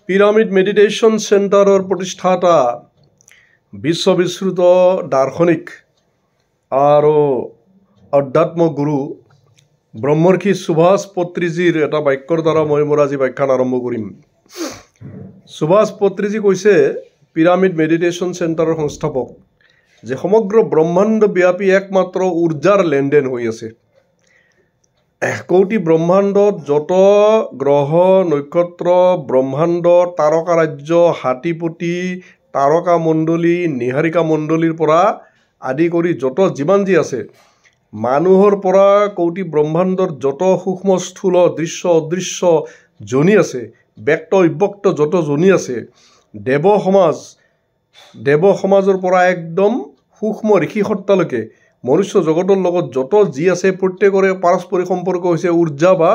Pyramid meditation চেণ্টাৰৰ প্ৰতিষ্ঠাতা বিশ্ববিশ্ৰুত দাৰ্শনিক আৰু অধ্যাত্ম গুৰু ব্ৰহ্মৰ্ষি সুভাষ পত্ৰীজীৰ এটা বাক্যৰ দ্বাৰা মই মোৰ আজি ব্যাখ্যান আৰম্ভ কৰিম। সুভাষ পত্ৰীজী কৈছে, পিৰামিড মেডিটেশ্যন চেণ্টাৰৰ সংস্থাপক, যে সমগ্ৰ ব্ৰহ্মাণ্ড ব্যাপী একমাত্ৰ ঊৰ্জাৰ লেনদেন হৈ আছে। কোটি ব্ৰহ্মাণ্ডত যত গ্ৰহ নক্ষত্ৰ ব্ৰহ্মাণ্ড তাৰকা ৰাজ্য হাতীপতি তাৰকা মণ্ডলী নিহাৰিকা মণ্ডলীৰ পৰা আদি কৰি যত যিমান যি আছে, মানুহৰ পৰা কোটি ব্ৰহ্মাণ্ডৰ যত সূক্ষ্ম স্থূল দৃশ্য অদৃশ্য জনি আছে, ব্যক্ত অব্যক্ত যত জনি আছে, দেৱ সমাজৰ পৰা একদম সূক্ষ্ম ঋষিসত্তালৈকে মনুষ্য জগতৰ লগত যত যি আছে প্ৰত্যেকৰে পাৰস্পৰিক সম্পৰ্ক হৈছে ঊৰ্জা বা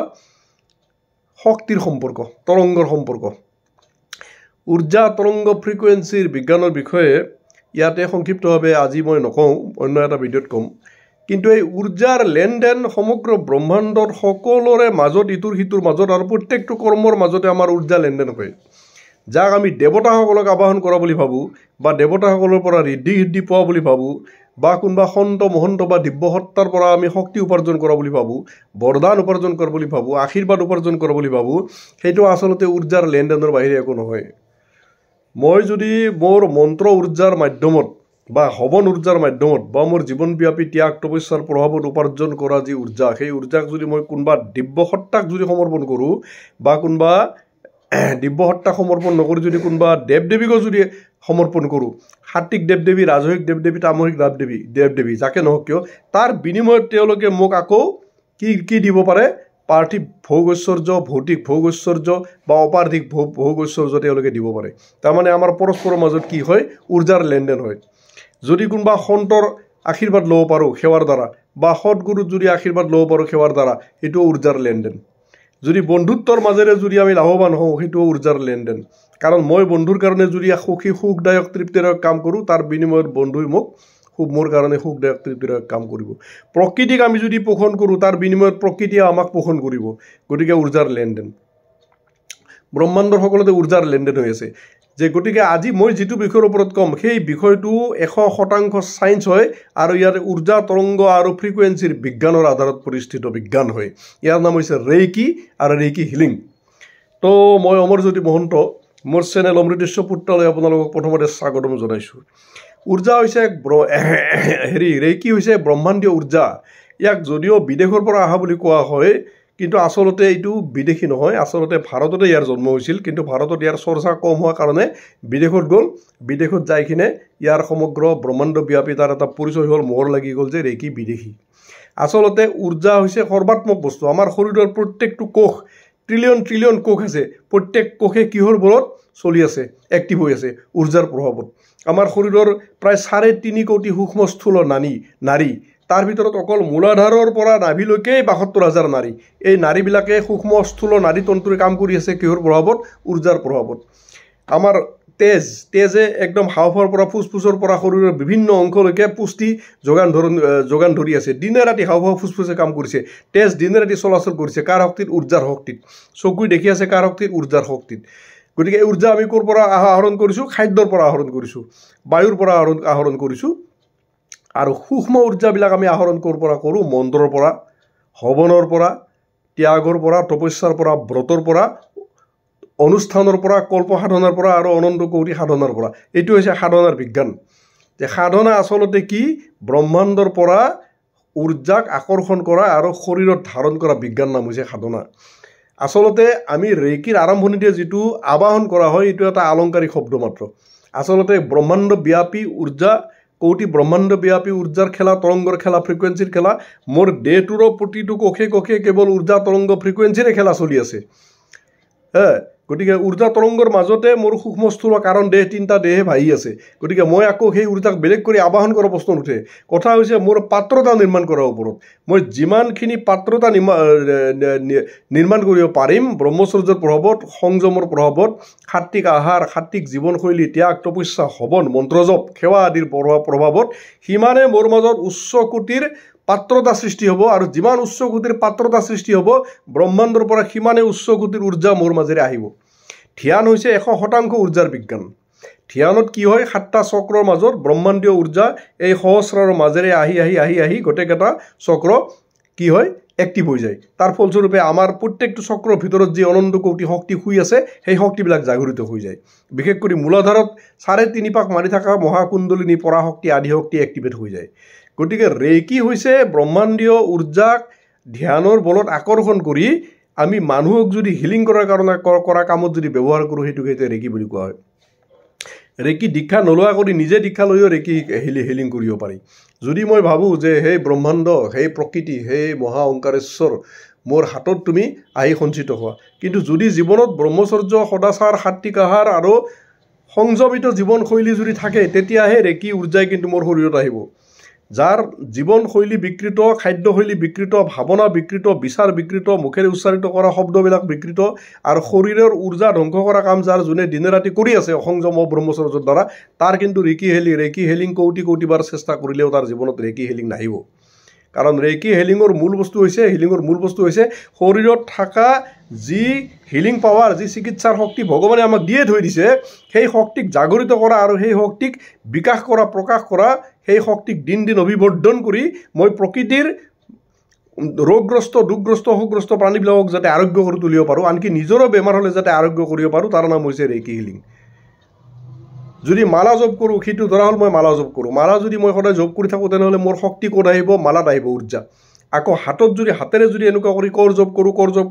শক্তিৰ সম্পৰ্ক, তৰংগৰ সম্পৰ্ক। ঊৰ্জা তৰংগ ফ্ৰিকুৱেঞ্চিৰ বিজ্ঞানৰ বিষয়ে ইয়াতে সংক্ষিপ্তভাৱে আজি মই নকওঁ, অন্য এটা ভিডিঅ'ত ক'ম। কিন্তু এই ঊৰ্জাৰ লেনদেন সমগ্ৰ ব্ৰহ্মাণ্ডৰ সকলোৰে মাজত, ইটোৰ সিটোৰ মাজত আৰু প্ৰত্যেকটো কৰ্মৰ মাজতে আমাৰ ঊৰ্জা লেনদেন হয়, যাক আমি দেৱতাসকলক আবাহন কৰা বুলি ভাবোঁ বা দেৱতাসকলৰ পৰা ঋদ্ধি সিদ্ধি পোৱা বুলি ভাবোঁ বা কোনোবা সন্ত মহন্ত বা দিব্যসত্তাৰ পৰা আমি শক্তি উপাৰ্জন কৰা বুলি ভাবোঁ, বৰদান উপাৰ্জন কৰা বুলি ভাবোঁ, আশীৰ্বাদ উপাৰ্জন কৰা বুলি ভাবোঁ। সেইটো আচলতে ঊৰ্জাৰ লেনদেনৰ বাহিৰে একো নহয়। মই যদি মোৰ মন্ত্ৰ ঊৰ্জাৰ মাধ্যমত বা হৱন ঊৰ্জাৰ মাধ্যমত বা মোৰ জীৱনব্যাপী ত্যাগ তপস্যাৰ প্ৰভাৱত উপাৰ্জন কৰা যি ঊৰ্জা, সেই ঊৰ্জাক যদি মই কোনোবা দিব্যসত্তাক যদি সমৰ্পণ কৰোঁ বা কোনোবা দিব্যসত্তাক সমৰ্পণ নকৰি যদি কোনোবা দেৱ দেৱীকো যদি সমৰ্পণ কৰোঁ, সাত্বিক দেৱ দেৱী, ৰাজসিক দেৱ দেৱী, তামসিক দেৱ দেৱী, যাকে নহওক কিয়, তাৰ বিনিময়ত তেওঁলোকে মোক আকৌ কি দিব পাৰে? পাৰ্থিৱ ভোগ ঐশ্বৰ্য, ভৌতিক ভোগ ঐশ্বৰ্য বা অপাৰ্থিক ভোগ ঐশ্বৰ্য তেওঁলোকে দিব পাৰে। তাৰমানে আমাৰ পৰস্পৰৰ মাজত কি হয়? ঊৰ্জাৰ লেনদেন হয়। যদি কোনোবা সন্তৰ আশীৰ্বাদ ল'ব পাৰোঁ সেৱাৰ দ্বাৰা বা সৎগুৰুত যদি আশীৰ্বাদ ল'ব পাৰোঁ সেৱাৰ দ্বাৰা, সেইটো ঊৰ্জাৰ লেনদেন। যদি বন্ধুত্বৰ মাজেৰে যদি আমি লাভৱান হওঁ, সেইটো ঊৰ্জাৰ লেনদেন। কাৰণ মই বন্ধুৰ কাৰণে যদি সুখদায়ক তৃপ্তিদায়ক কাম কৰোঁ, তাৰ বিনিময়ত বন্ধুই মোক মোৰ কাৰণে সুখদায়ক তৃপ্তিদায়ক কাম কৰিব। প্ৰকৃতিক আমি যদি পোষণ কৰোঁ, তাৰ বিনিময়ত প্ৰকৃতিয়ে আমাক পোষণ কৰিব। গতিকে ঊৰ্জাৰ লেনদেন ব্ৰহ্মাণ্ডৰ সকলোতে ঊৰ্জাৰ লেনদেন হৈ আছে। যে গতিকে আজি মই যিটো বিষয়ৰ ওপৰত ক'ম, সেই বিষয়টো 100% ছায়েন্স হয় আৰু ইয়াৰ ঊৰ্জা তৰংগ আৰু ফ্ৰিকুৱেঞ্চিৰ বিজ্ঞানৰ আধাৰত প্ৰতিষ্ঠিত বিজ্ঞান হয়। ইয়াৰ নাম হৈছে ৰেইকি আৰু ৰেইকি হিলিং। তো মই অমৰজ্যোতি মহন্ত, মোৰ চেনেল অমৃতেশ্বৰ পুত্ৰলৈ আপোনালোকক প্ৰথমতে স্বাগতম জনাইছোঁ। ঊৰ্জা হৈছে ৰেইকি হৈছে ব্ৰহ্মাণ্ডীয় ঊৰ্জা। ইয়াক যদিও বিদেশৰ পৰা অহা বুলি কোৱা হয়, কিন্তু আচলতে এইটো বিদেশী নহয়, আচলতে ভাৰততে ইয়াৰ জন্ম হৈছিল। কিন্তু ভাৰতত ইয়াৰ চৰ্চা কম হোৱাৰ কাৰণে বিদেশত গ'ল। বিদেশত যাই কিনে ইয়াৰ সমগ্ৰ ব্ৰহ্মাণ্ড ব্যাপী তাৰ এটা পৰিচয় হ'ল, মোহৰ লাগি গ'ল যে ৰেইকি বিদেশী। আচলতে ঊৰ্জা হৈছে সৰ্বাত্মক বস্তু। আমাৰ শৰীৰৰ প্ৰত্যেকটো কোষ, ট্ৰিলিয়ন কোষ আছে, প্ৰত্যেক কোষে কিহৰ বলত চলি আছে? এক্টিভ হৈ আছে ঊৰ্জাৰ প্ৰভাৱত। আমাৰ শৰীৰৰ প্ৰায় 3.5 কোটি সূক্ষ্ম স্থূল নাৰী, তাৰ ভিতৰত অকল মূলাধাৰৰ পৰা নাভিলৈকে 72,000 নাৰী। এই নাৰীবিলাকে সূক্ষ্ম স্থূল নাৰীতন্ত্ৰই কাম কৰি আছে কিহৰ প্ৰভাৱত? ঊৰ্জাৰ প্ৰভাৱত। আমাৰ তেজে একদম হাওঁফাওঁৰ পৰা ফুসফুসৰ পৰা শৰীৰৰ বিভিন্ন অংশলৈকে পুষ্টি যোগান ধৰি আছে। দিনে ৰাতি হাওঁফাওঁ ফুসফুসে কাম কৰিছে, তেজ দিনে ৰাতি চলাচল কৰিছে। কাৰ শক্তিত? ঊৰ্জাৰ শক্তিত। চকুই দেখি আছে কাৰ শক্তিত? ঊৰ্জাৰ শক্তিত। গতিকে এই ঊৰ্জা আমি ক'ৰ পৰা আহৰণ কৰিছোঁ? খাদ্যৰ পৰা আহৰণ কৰিছোঁ, বায়ুৰ পৰা আহৰণ কৰিছোঁ। আৰু সূক্ষ্ম ঊৰ্জাবিলাক আমি আহৰণ ক'ৰ পৰা কৰোঁ? মন্ত্ৰৰ পৰা, হৱনৰ পৰা, ত্যাগৰ পৰা, তপস্যাৰ পৰা, ব্ৰতৰ পৰা, অনুষ্ঠানৰ পৰা, কল্প সাধনাৰ পৰা আৰু অনন্ত কৌটি সাধনাৰ পৰা। এইটো হৈছে সাধনাৰ বিজ্ঞান। যে সাধনা আচলতে কি? ব্ৰহ্মাণ্ডৰ পৰা ঊৰ্জাক আকৰ্ষণ কৰা আৰু শৰীৰত ধাৰণ কৰা বিজ্ঞান নাম হৈছে সাধনা। আচলতে আমি ৰেইকিৰ আৰম্ভণিতে যিটো আবাহন কৰা হয়, এইটো এটা আলংকাৰিক শব্দ মাত্ৰ। আচলতে ব্ৰহ্মাণ্ড ব্যাপী ঊৰ্জা, কোটি ব্ৰহ্মাণ্ড ব্যাপী ঊৰ্জাৰ খেলা, তৰংগৰ খেলা, ফ্ৰিকুৱেঞ্চিৰ খেলা। মোৰ দেহটোৰ প্ৰতিটো কোষে কেৱল ঊৰ্জা তৰংগ ফ্ৰিকুৱেঞ্চিৰে খেলা চলি আছে। গতিকে ঊৰ্জা তৰংগৰ মাজতে মোৰ সূক্ষ্ম স্থূল কাৰণ দেহ, 3টা দেহে ভাহি আছে। গতিকে মই আকৌ সেই ঊৰ্জাক বেলেগ কৰি আবাহন কৰা প্ৰশ্ন নুঠে। কথা হৈছে মোৰ পাত্ৰতা নিৰ্মাণ কৰাৰ ওপৰত। মই যিমানখিনি পাত্ৰতা নিৰ্মাণ কৰিব পাৰিম ব্ৰহ্মচৰ্যৰ প্ৰভাৱত, সংযমৰ প্ৰভাৱত, সাত্বিক আহাৰ, সাত্বিক জীৱনশৈলী, ত্যাগ তপস্যা, হৱন, মন্ত্ৰজপ, সেৱা আদিৰ প্ৰভাৱত, সিমানে মোৰ মাজত উচ্চ কোটিৰ পাত্ৰতা সৃষ্টি হ'ব। আৰু যিমান উচ্চ কোটিৰ পাত্ৰতা সৃষ্টি হ'ব, ব্ৰহ্মাণ্ডৰ পৰা সিমানে উচ্চ কোটিৰ ঊৰ্জা মোৰ মাজেৰে আহিব। ধ্যান হৈছে 100% ঊৰ্জাৰ বিজ্ঞান ধ্যানত কি হয় 7টা চক্ৰৰ মাজত ব্ৰহ্মাণ্ডীয় ঊৰ্জা এই সহস্ৰৰ মাজেৰে আহি গোটেইকেইটা চক্ৰ কি হয় এক্টিভ হৈ যায় তাৰ ফলস্বৰূপে আমাৰ প্ৰত্যেকটো চক্ৰৰ ভিতৰত যি অনন্ত কোটি শক্তি শুই আছে সেই শক্তিবিলাক জাগৰিত হৈ যায় বিশেষ কৰি মূলাধাৰত 3.5 পাক মাৰি থকা মহাকুণ্ডলিনী পৰাশক্তি আদি শক্তি এক্টিভেট হৈ যায় গতিকে ৰেকি হৈছে ব্ৰহ্মাণ্ডীয় ঊৰ্জাক ধ্যানৰ বলত আকৰ্ষণ কৰি আমি মানুহক যদি হিলিং কৰাৰ কাৰণে কৰা কামত যদি ব্যৱহাৰ কৰোঁ সেইটোকে ৰেকি বুলি কোৱা হয় ৰেকি দীক্ষা নলোৱা কৰি নিজে দীক্ষা লৈও ৰেকি হিলিং কৰিব পাৰি যদি মই ভাবোঁ যে সেই ব্ৰহ্মাণ্ড সেই প্ৰকৃতি সেই মহা অংকাৰেশ্বৰ মোৰ হাতত তুমি আহি সঞ্চিত হোৱা কিন্তু যদি জীৱনত ব্ৰহ্মচৰ্য সদাচাৰ সাত্বিক আহাৰ আৰু সংযমিত জীৱনশৈলী যদি থাকে তেতিয়াহে ৰেকি ঊৰ্জাই কিন্তু মোৰ শৰীৰত আহিব যাৰ জীৱনশৈলী বিকৃত খাদ্যশৈলী বিকৃত ভাৱনা বিকৃত বিচাৰ বিকৃত মুখেৰে উচ্চাৰিত কৰা শব্দবিলাক বিকৃত আৰু শৰীৰৰ ঊৰ্জা ধ্বংস কৰা কাম যাৰ যোনে দিনে ৰাতি কৰি আছে অসংযম ব্ৰহ্মচৰ্যৰ দ্বাৰা তাৰ কিন্তু ৰেকি হেলিং কোটিবাৰ চেষ্টা কৰিলেও তাৰ জীৱনত ৰেকি হেলিং নাহিব কাৰণ ৰেকি হেলিঙৰ মূল বস্তু হৈছে শৰীৰত থকা যি হিলিং পাৱাৰ যি চিকিৎসাৰ শক্তি ভগৱানে আমাক দিয়ে থৈ দিছে সেই শক্তিক জাগৰিত কৰা আৰু সেই শক্তিক বিকাশ কৰা প্ৰকাশ কৰা সেই শক্তিক দিন অভিবৰ্ধন কৰি মই প্ৰকৃতিৰ ৰোগগ্ৰস্ত দুখগ্ৰস্ত শোকগ্ৰস্ত প্ৰাণীবিলাকক যাতে আৰোগ্য কৰি তুলিব পাৰোঁ আনকি নিজৰো বেমাৰ হ'লে যাতে আৰোগ্য কৰিব পাৰোঁ তাৰ নাম হৈছে ৰেকি হিলিং যদি মালা জপ কৰোঁ সেইটো ধৰা হ'ল মই মালা জপ কৰোঁ মালা যদি মই সদায় জপ কৰি থাকোঁ তেনেহ'লে মোৰ শক্তি ক'ত আহিব মালাত আহিব ঊৰ্জা আকৌ হাতেৰে যদি এনেকুৱা কৰি কৰ জপ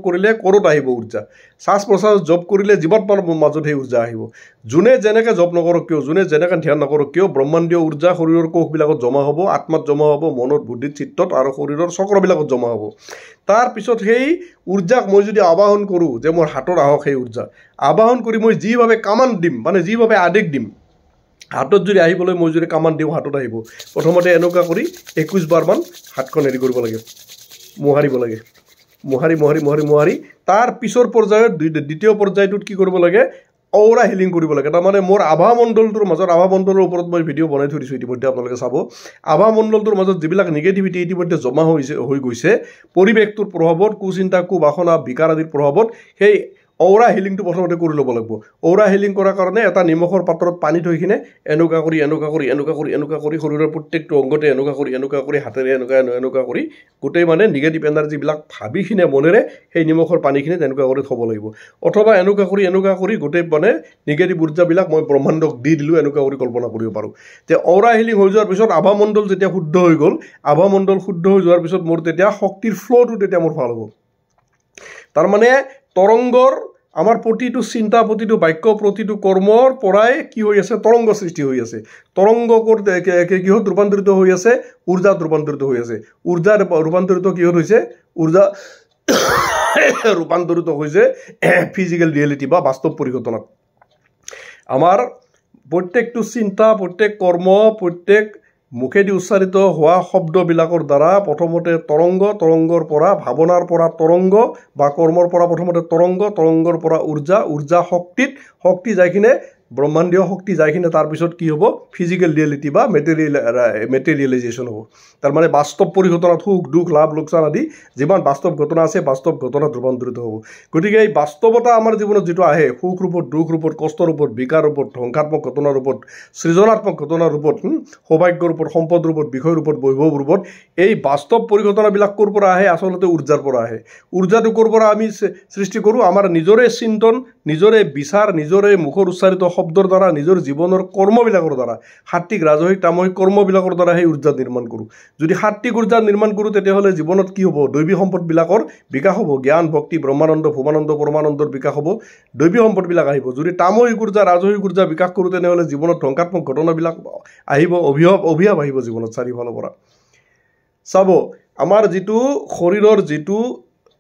কৰিলে কৰত আহিব ঊৰ্জা শ্বাস প্ৰশ্বাস জপ কৰিলে জীৱাত্মাৰ মাজত সেই ঊৰ্জা আহিব যোনে যেনেকৈ জপ নকৰক কিয় যোনে যেনেকৈ ধ্যান নকৰক কিয় ব্ৰহ্মাণ্ডীয় ঊৰ্জা শৰীৰৰ কোষবিলাকত জমা হ'ব আত্মাত জমা হ'ব মনত বুদ্ধিত চিত্তত আৰু শৰীৰৰ চক্ৰবিলাকত জমা হ'ব তাৰপিছত সেই ঊৰ্জাক মই যদি আবাহন কৰোঁ যে মোৰ হাতত আহক সেই ঊৰ্জা আবাহন কৰি মই যিভাৱে কামান দিম মানে যিভাৱে আদেশ দিম হাতত যদি আহিবলৈ মই যদি কামান দিওঁ হাতত আহিব প্ৰথমতে এনেকুৱা কৰি 21 বাৰমান হাতখন হেৰি কৰিব লাগে মোহাৰিব লাগে মোহাৰি তাৰ পিছৰ পৰ্যায়ত দ্বিতীয় পৰ্যায়টোত কি কৰিব লাগে অ'ৰা হিলিং কৰিব লাগে তাৰমানে মোৰ আভা মণ্ডলটোৰ মাজত আভা মণ্ডলৰ ওপৰত মই ভিডিঅ' বনাই থৈ দিছোঁ ইতিমধ্যে আপোনালোকে চাব আভা মণ্ডলটোৰ মাজত যিবিলাক নিগেটিভিটি ইতিমধ্যে জমা হৈ গৈছে পৰিৱেশটোৰ প্ৰভাৱত কুচিন্তা কুবাসনা বিকাৰ আদিৰ প্ৰভাৱত সেই অ'ৰা হিলিংটো প্ৰথমতে কৰি ল'ব লাগিব অ'ৰা হিলিং কৰাৰ কাৰণে এটা নিমখৰ পাত্ৰত পানী থৈ কিনে এনেকুৱা কৰি শৰীৰৰ প্ৰত্যেকটো অংগতে এনেকুৱা কৰি হাতেৰে এনেকুৱা কৰি গোটেই মানে নিগেটিভ এনাৰ্জিবিলাক ভাবি কিনে মনেৰে সেই নিমখৰ পানীখিনি তেনেকুৱা কৰি থ'ব লাগিব অথবা এনেকুৱা কৰি গোটেই মানে নিগেটিভ ঊৰ্জাবিলাক মই ব্ৰহ্মাণ্ডক দি দিলোঁ এনেকুৱা কৰি কল্পনা কৰিব পাৰোঁ যে অ'ৰা হিলিং হৈ যোৱাৰ পিছত আভা মণ্ডল যেতিয়া শুদ্ধ হৈ গ'ল আভা মণ্ডল শুদ্ধ হৈ যোৱাৰ পিছত মোৰ তেতিয়া শক্তিৰ ফ্ল'টো তেতিয়া মোৰ ভাল হ'ব তাৰমানে তৰংগৰ আমাৰ প্ৰতিটো চিন্তা প্ৰতিটো বাক্য প্ৰতিটো কৰ্মৰ পৰাই কি হৈ আছে তৰংগ সৃষ্টি হৈ আছে তৰংগ কিহত ৰূপান্তৰিত হৈ আছে ঊৰ্জাত ৰূপান্তৰিত হৈ আছে ঊৰ্জা ৰূপান্তৰিত কিহত হৈছে ঊৰ্জা ৰূপান্তৰিত হৈছে ফিজিকেল ৰিয়েলিটি বা বাস্তৱ পৰিঘটনাত আমাৰ প্ৰত্যেকটো চিন্তা প্ৰত্যেক কৰ্ম প্ৰত্যেক মুখেদি উচ্চাৰিত হোৱা শব্দবিলাকৰ দ্বাৰা প্ৰথমতে তৰংগৰ পৰা ভাৱনাৰ পৰা তৰংগ বা কৰ্মৰ পৰা প্ৰথমতে তৰংগৰ পৰা ঊৰ্জা শক্তি যাই কিনে ব্ৰহ্মাণ্ডীয় শক্তি যাই কিনে তাৰপিছত কি হ'ব ফিজিকেল ৰিয়েলিটি বা মেটেৰিয়েলাইজেশ্যন হ'ব তাৰমানে বাস্তৱ পৰিঘটনাত সুখ দুখ লাভ লোকচান আদি যিমান বাস্তৱ ঘটনা আছে বাস্তৱ ঘটনাত ৰূপান্তৰিত হ'ব গতিকে এই বাস্তৱতা আমাৰ জীৱনত যিটো আহে সুখ ৰূপত দুখ ৰূপত কষ্টৰ ৰূপত বিকাৰ ৰূপত ধ্বংসাত্মক ঘটনাৰ ৰূপত সৃজনাত্মক ঘটনাৰ ৰূপত সৌভাগ্যৰ ৰূপত সম্পদ ৰূপত বিষয় ৰূপত বৈভৱ ৰূপত এই বাস্তৱ পৰিঘটনাবিলাক ক'ৰ পৰা আহে আচলতে ঊৰ্জাৰ পৰা আহে ঊৰ্জাটো ক'ৰ পৰা আমি সৃষ্টি কৰোঁ আমাৰ নিজৰে চিন্তন নিজৰে বিচাৰ নিজৰে মুখৰ উচ্চাৰিত শব্দৰ দ্বাৰা নিজৰ জীৱনৰ কৰ্মবিলাকৰ দ্বাৰা সাত্বিক ৰাজসিক তামসিক কৰ্মবিলাকৰ দ্বাৰা সেই ঊৰ্জা নিৰ্মাণ কৰোঁ যদি সাত্বিক ঊৰ্জা নিৰ্মাণ কৰোঁ তেতিয়াহ'লে জীৱনত কি হ'ব দৈবী সম্পদবিলাকৰ বিকাশ হ'ব জ্ঞান ভক্তি ব্ৰহ্মানন্দ ভূমানন্দ পৰমানন্দৰ বিকাশ হ'ব দৈবী সম্পদবিলাক আহিব যদি তামসিক ঊৰ্জা ৰাজসিক ঊৰ্জা বিকাশ কৰোঁ তেনেহ'লে জীৱনত ধ্বংসাত্মক ঘটনাবিলাক আহিব অভিশাপ আহিব জীৱনত চাৰিওফালৰ পৰা চাব আমাৰ যিটো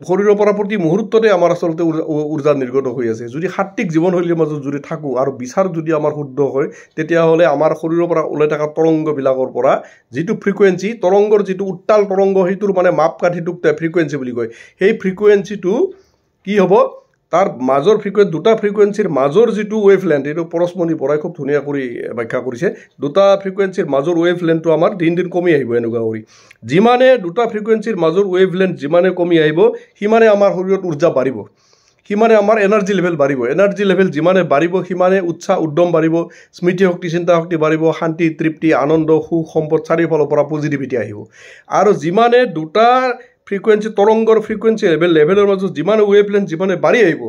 শৰীৰৰ পৰা প্ৰতি মুহূৰ্ততে আমাৰ আচলতে ঊৰ্জা নিৰ্গত হৈ আছে যদি সাত্বিক জীৱনশৈলীৰ মাজত যদি থাকোঁ আৰু বিচাৰ যদি আমাৰ শুদ্ধ হয় তেতিয়াহ'লে আমাৰ শৰীৰৰ পৰা ওলাই থকা তৰংগবিলাকৰ পৰা যিটো ফ্ৰিকুৱেঞ্চি তৰংগৰ যিটো উত্তাল তৰংগ সেইটোৰ মানে মাপকাঠিটোক ফ্ৰিকুৱেঞ্চি বুলি কয় সেই ফ্ৰিকুৱেঞ্চিটো কি হ'ব তাৰ মাজৰ দুটা ফ্ৰিকুৱেঞ্চিৰ মাজৰ যিটো ৱেভ লেন্থ এইটো পৰশমণি বৰাই খুব ধুনীয়া কৰি ব্যাখ্যা কৰিছে দুটা ফ্ৰিকুৱেঞ্চিৰ মাজৰ ৱেভ লেন্থটো আমাৰ দিন কমি আহিব এনেকুৱা কৰি যিমানে দুটা ফ্ৰিকুৱেঞ্চিৰ মাজৰ ৱেভ লেন্থ যিমানে কমি আহিব সিমানে আমাৰ শৰীৰত ঊৰ্জা বাঢ়িব সিমানে আমাৰ এনাৰ্জি লেভেল বাঢ়িব এনাৰ্জি লেভেল যিমানে বাঢ়িব সিমানে উৎসাহ উদ্যম বাঢ়িব স্মৃতি শক্তি চিন্তা শক্তি বাঢ়িব শান্তি তৃপ্তি আনন্দ সুখ সম্পদ চাৰিওফালৰ পৰা পজিটিভিটি আহিব আৰু যিমানে দুটা ফ্ৰিকুৱেঞ্চি তৰংগৰ ফ্ৰিকুৱেঞ্চি লেভেলৰ মাজত যিমানে ৱেভলেন্থ যিমানে বাঢ়ি আহিব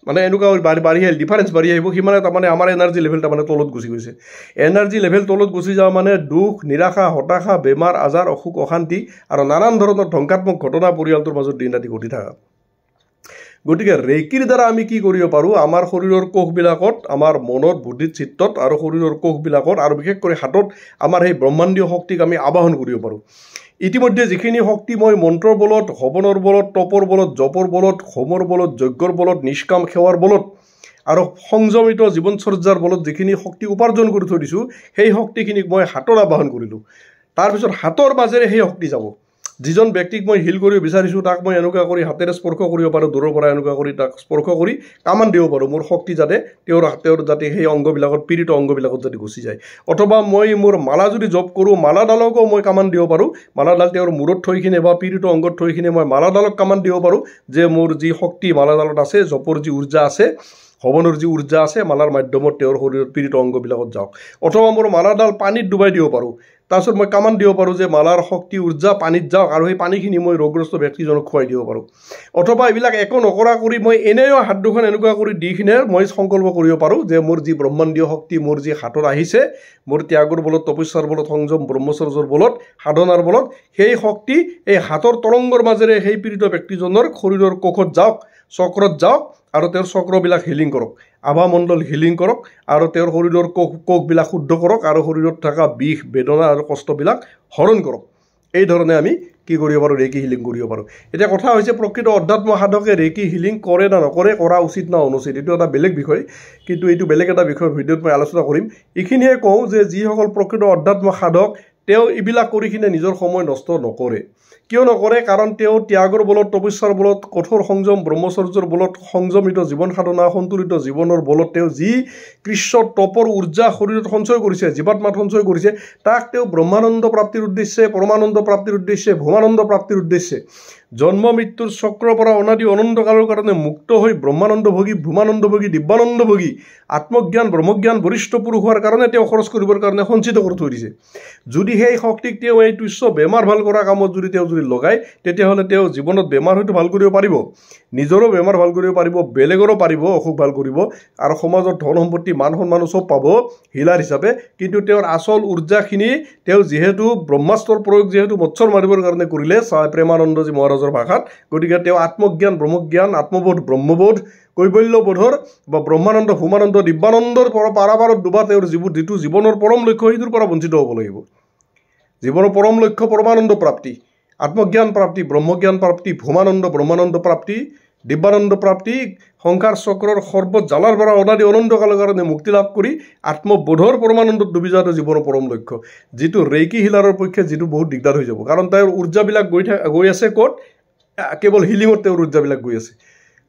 মানে এনেকুৱা বাঢ়ি আহিল ডিফাৰেঞ্চ বাঢ়ি আহিব সিমানে তাৰমানে আমাৰ এনাৰ্জি লেভেল তাৰমানে তলত গুচি গৈছে এনাৰ্জি লেভেল তলত গুচি যোৱা মানে দুখ নিৰাশা হতাশা বেমাৰ আজাৰ অসুখ অশান্তি আৰু নানান ধৰণৰ ধ্বংসাত্মক ঘটনা পৰিয়ালটোৰ মাজত দিন ৰাতি ঘটি থকা গতিকে ৰেকিৰ দ্বাৰা আমি কি কৰিব পাৰোঁ আমাৰ শৰীৰৰ কোষবিলাকত আমাৰ মনত বুদ্ধিত চিত্তত আৰু শৰীৰৰ কোষবিলাকত আৰু বিশেষ কৰি হাতত আমাৰ সেই ব্ৰহ্মাণ্ডীয় শক্তিক আমি আবাহন কৰিব পাৰোঁ ইতিমধ্যে যিখিনি শক্তি মই মন্ত্ৰৰ বলত হৱনৰ বলত তপৰ বলত জপৰ বলত হোমৰ বলত যজ্ঞৰ বলত নিষ্কাম সেৱাৰ বলত আৰু সংযমিত জীৱনচৰ্যাৰ বলত যিখিনি শক্তি উপাৰ্জন কৰি থৈ দিছোঁ সেই শক্তিখিনিক মই হাতৰ আবাহন কৰিলোঁ তাৰপিছত হাতৰ মাজেৰে সেই শক্তি যাব যিজন ব্যক্তিক মই হিল কৰিব বিচাৰিছোঁ তাক মই এনেকুৱা কৰি হাতেৰে স্পৰ্শ কৰিব পাৰোঁ দূৰৰ পৰা এনেকুৱা কৰি তাক স্পৰ্শ কৰি কামান দিব পাৰোঁ মোৰ শক্তি যাতে তেওঁৰ যাতে সেই অংগবিলাকত পীড়িত অংগবিলাকত যাতে গুচি যায় অথবা মই মোৰ মালা যদি জপ কৰোঁ মালাডালকো মই কামান দিব পাৰোঁ মালাডাল তেওঁৰ মূৰত থৈ কিনে বা পীড়িত অংগত থৈ কিনে মই মালাডালক কামান দিব পাৰোঁ যে মোৰ যি শক্তি মালাডালত আছে জপৰ যি উৰ্জা আছে হৱনৰ যি উৰ্জা আছে মালাৰ মাধ্যমত তেওঁৰ শৰীৰত পীড়িত অংগবিলাকত যাওক অথবা মোৰ মালাডাল পানীত ডুবাই দিব পাৰোঁ তাৰপিছত মই কামান দিব পাৰোঁ যে মালাৰ শক্তি উৰ্জা পানীত যাওক আৰু সেই পানীখিনি মই ৰোগগ্ৰস্ত ব্যক্তিজনক খুৱাই দিব পাৰোঁ অথবা এইবিলাক একো নকৰা কৰি মই এনেও হাত দুখন এনেকুৱা কৰি দি কিনে মই সংকল্প কৰিব পাৰোঁ যে মোৰ যি ব্ৰহ্মাণ্ডীয় শক্তি মোৰ যি হাতত আহিছে মোৰ ত্যাগৰ বলত তপস্যাৰ বলত সংযম ব্ৰহ্মচৰ্যৰ বলত সাধনাৰ বলত সেই শক্তি এই হাতৰ তৰংগৰ মাজেৰে সেই পীড়িত ব্যক্তিজনৰ শৰীৰৰ কোষত যাওক চক্ৰত যাওক আৰু তেওঁৰ চক্ৰবিলাক হিলিং কৰক আভামণ্ডল হিলিং কৰক আৰু তেওঁৰ শৰীৰৰ কোষবিলাক শুদ্ধ কৰক আৰু শৰীৰত থকা বিষ বেদনা আৰু কষ্টবিলাক হৰণ কৰক এই ধৰণে আমি কি কৰিব পাৰোঁ ৰেকি হিলিং কৰিব পাৰোঁ এতিয়া কথা হৈছে প্ৰকৃত অধ্যাত্ম সাধকে ৰেকি হিলিং কৰে না নকৰে কৰা উচিত না অনুচিত এইটো এটা বেলেগ বিষয় কিন্তু এইটো বেলেগ এটা বিষয় ভিডিঅ'ত মই আলোচনা কৰিম এইখিনিয়ে কওঁ যে যিসকল প্ৰকৃত অধ্যাত্ম সাধক তেওঁ এইবিলাক কৰি কিনে নিজৰ সময় নষ্ট নকৰে কিয় নকৰে কাৰণ তেওঁ ত্যাগৰ বলত তপস্যাৰ বলত কঠোৰ সংযম ব্ৰহ্মচৰ্যৰ বলত সংযমিত জীৱন সাধনা সন্তুলিত জীৱনৰ বলত তেওঁ যি কৃষ্ণ তপৰ উৰ্জা শৰীৰত সঞ্চয় কৰিছে জীৱাত্মাত সঞ্চয় কৰিছে তাক তেওঁ ব্ৰহ্মানন্দ প্ৰাপ্তিৰ উদ্দেশ্যে পৰমানন্দ প্ৰাপ্তিৰ উদ্দেশ্যে ভূমানন্দ প্ৰাপ্তিৰ উদ্দেশ্যে জন্ম মৃত্যুৰ চক্ৰৰ পৰা অনাদি অনন্ত কালৰ কাৰণে মুক্ত হৈ ব্ৰহ্মানন্দ ভোগী ভূমানন্দ ভোগী দিব্যানন্দ ভোগী আত্মজ্ঞান ব্ৰহ্মজ্ঞান বৰিষ্ঠ পুৰুষ হোৱাৰ কাৰণে তেওঁ খৰচ কৰিবৰ কাৰণে সঞ্চিত কৰি থৈ দিছে যদি সেই শক্তিক তেওঁ এই তুচ্ছ বেমাৰ ভাল কৰা কামত যদি তেওঁ যদি লগায় তেতিয়াহ'লে তেওঁ জীৱনত বেমাৰ হয়তো ভাল কৰিব পাৰিব নিজৰো বেমাৰ ভাল কৰিব পাৰিব বেলেগৰো পাৰিব অসুখ ভাল কৰিব আৰু সমাজত ধন সম্পত্তি মান সন্মানো চব পাব হিলাৰ হিচাপে কিন্তু তেওঁৰ আচল উৰ্জাখিনি তেওঁ যিহেতু ব্ৰহ্মাস্ত্ৰৰ প্ৰয়োগ যিহেতু মৎসৰ মাৰিবৰ কাৰণে কৰিলে প্ৰেমানন্দজী মহাৰাজৰ ভাষাত গতিকে তেওঁ আত্মজ্ঞান ব্ৰহ্মজ্ঞান আত্মবোধ ব্ৰহ্মবোধ কৈবল্যবোধৰ বা ব্ৰহ্মানন্দ ভূমানন্দ দিব্যানন্দৰ পৰা পাৰাপাৰত ডুবা তেওঁৰ যিটো জীৱনৰ পৰম লক্ষ্য সেইটোৰ পৰা বঞ্চিত হ'ব লাগিব জীৱনৰ পৰম লক্ষ্য পৰমানন্দ প্ৰাপ্তি আত্মজ্ঞান প্ৰাপ্তি ব্ৰহ্মজ্ঞান প্ৰাপ্তি ভূমানন্দ ব্ৰহ্মানন্দ প্ৰাপ্তি দিব্যানন্দ প্ৰাপ্তি সংসাৰ চক্ৰৰ সৰ্বত জালাৰ পৰা অনাদি অনন্ত কালৰ কাৰণে মুক্তি লাভ কৰি আত্মবোধৰ পৰমানন্দত ডুবি যোৱাটো জীৱনৰ পৰম লক্ষ্য যিটো ৰেকি হিলাৰৰ পক্ষে যিটো বহুত দিগদাৰ হৈ যাব কাৰণ তেওঁৰ উৰ্জাবিলাক গৈ আছে ক'ত কেৱল হিলিঙত তেওঁৰ উৰ্জাবিলাক গৈ আছে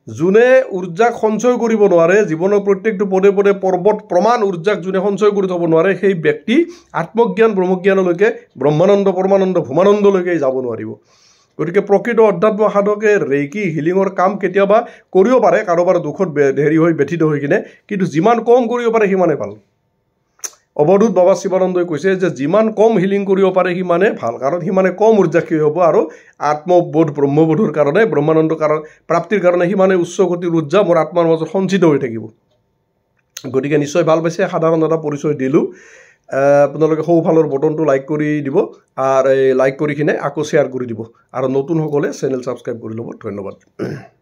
যোনে উৰ্জাক সঞ্চয় কৰিব নোৱাৰে জীৱনৰ প্ৰত্যেকটো পদে পদে পৰ্বত প্ৰমাণ উৰ্জাক যোনে সঞ্চয় কৰি থ'ব নোৱাৰে সেই ব্যক্তি আত্মজ্ঞান ব্ৰহ্মজ্ঞানলৈকে ব্ৰহ্মানন্দ পৰমানন্দ ভূমানন্দলৈকে যাব নোৱাৰিব গতিকে প্ৰকৃত অধ্যাত্ম সাধকে ৰেকি হিলিঙৰ কাম কেতিয়াবা কৰিব পাৰে কাৰোবাৰ দুখত হেৰি হৈ ব্যথিত হৈ কিনে কিন্তু যিমান কম কৰিব পাৰে সিমানে ভাল অৱধূত বাবা শিৱানন্দই কৈছে যে যিমান কম হিলিং কৰিব পাৰে সিমানে ভাল কাৰণ সিমানে কম উৰ্জাক্ষী হ'ব আৰু আত্মবোধ ব্ৰহ্মবোধৰ কাৰণে ব্ৰহ্মানন্দ কাৰণ প্ৰাপ্তিৰ কাৰণে সিমানে উচ্চ গতিৰ উৰ্জা মোৰ আত্মাৰ মাজত সঞ্চিত হৈ থাকিব গতিকে নিশ্চয় ভাল পাইছে সাধাৰণ এটা পৰিচয় দিলোঁ আপোনালোকে সোঁফালৰ বটনটো লাইক কৰি দিব আৰু লাইক কৰি কিনে আকৌ শ্বেয়াৰ কৰি দিব আৰু নতুনসকলে চেনেল ছাবস্ক্ৰাইব কৰি ল'ব ধন্যবাদ